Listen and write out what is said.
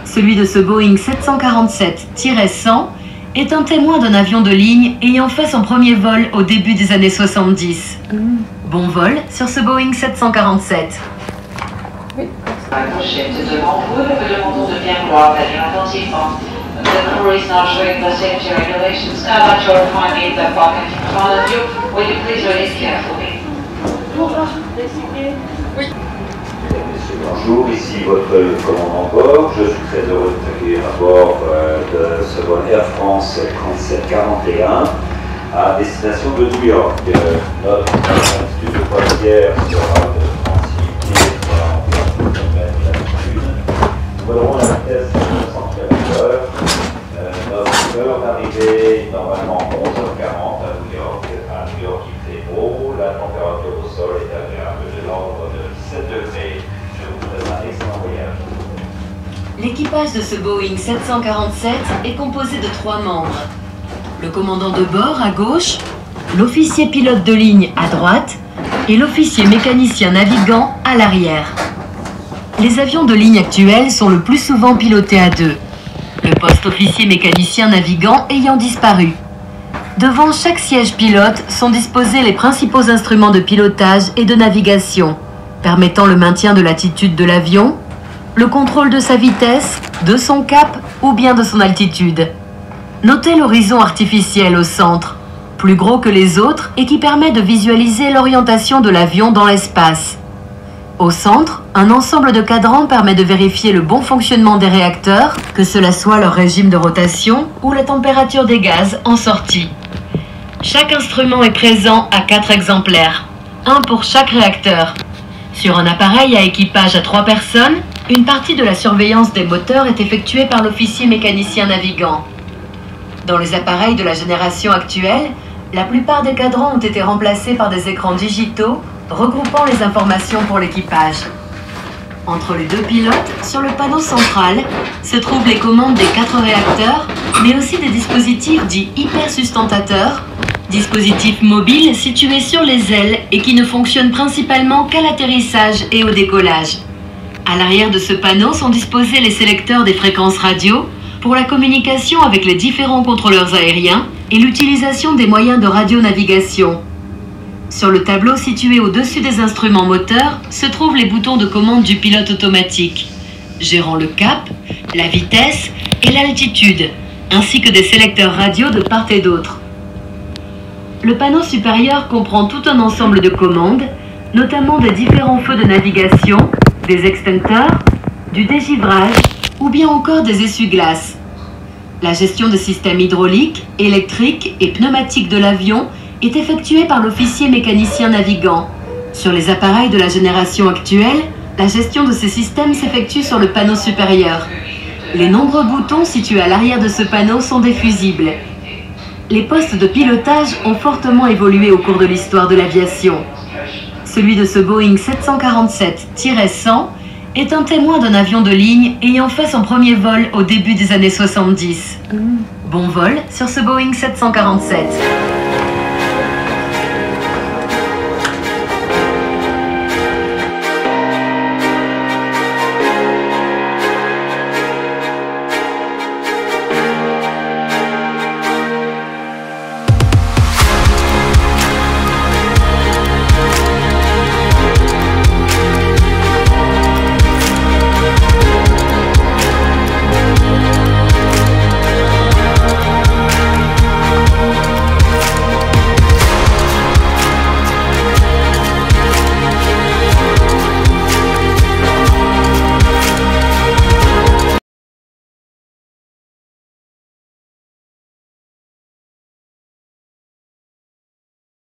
Celui de ce Boeing 747-100 est un témoin d'un avion de ligne ayant fait son premier vol au début des années 70. Bon vol sur ce Boeing 747. C'est devant vous, nous vous demandons de bien vouloir venir attentivement. The crew is not showing the safety regulations. Now that you're finding the pocket in front of you, will you please release carefully? Bonjour, ici votre commandant bord. Je suis très heureux de vous accueillir à bord de ce vol Air France 3741 à destination de New York. Notre altitude de croisière sera de 36 pieds, soit environ 100 mètres d'altitude. Nous volerons à la vitesse de 900 km/h. Notre heure d'arrivée est normalement 11h40 à New York. À New York, il fait beau, la température au sol est agréable de l'ordre de 17 degrés. Un excellent voyage. L'équipage de ce Boeing 747 est composé de 3 membres. Le commandant de bord à gauche, l'officier pilote de ligne à droite et l'officier mécanicien navigant à l'arrière. Les avions de ligne actuels sont le plus souvent pilotés à 2, le poste officier mécanicien navigant ayant disparu. Devant chaque siège pilote sont disposés les principaux instruments de pilotage et de navigation, permettant le maintien de l'attitude de l'avion, le contrôle de sa vitesse, de son cap ou bien de son altitude. Notez l'horizon artificiel au centre, plus gros que les autres et qui permet de visualiser l'orientation de l'avion dans l'espace. Au centre, un ensemble de cadrans permet de vérifier le bon fonctionnement des réacteurs, que cela soit leur régime de rotation ou la température des gaz en sortie. Chaque instrument est présent à 4 exemplaires, un pour chaque réacteur. Sur un appareil à équipage à 3 personnes, une partie de la surveillance des moteurs est effectuée par l'officier mécanicien navigant. Dans les appareils de la génération actuelle, la plupart des cadrans ont été remplacés par des écrans digitaux regroupant les informations pour l'équipage. Entre les 2 pilotes, sur le panneau central, se trouvent les commandes des 4 réacteurs, mais aussi des dispositifs dits hypersustentateurs, dispositifs mobiles situés sur les ailes et qui ne fonctionnent principalement qu'à l'atterrissage et au décollage. À l'arrière de ce panneau sont disposés les sélecteurs des fréquences radio pour la communication avec les différents contrôleurs aériens et l'utilisation des moyens de radionavigation. Sur le tableau situé au-dessus des instruments moteurs se trouvent les boutons de commande du pilote automatique, gérant le cap, la vitesse et l'altitude, ainsi que des sélecteurs radio de part et d'autre. Le panneau supérieur comprend tout un ensemble de commandes, notamment des différents feux de navigation, des extincteurs, du dégivrage ou bien encore des essuie-glaces. La gestion des systèmes hydrauliques, électriques et pneumatiques de l'avion est effectuée par l'officier mécanicien navigant. Sur les appareils de la génération actuelle, la gestion de ces systèmes s'effectue sur le panneau supérieur. Les nombreux boutons situés à l'arrière de ce panneau sont des fusibles. Les postes de pilotage ont fortement évolué au cours de l'histoire de l'aviation. Celui de ce Boeing 747-100 est un témoin d'un avion de ligne ayant fait son premier vol au début des années 70. Bon vol sur ce Boeing 747.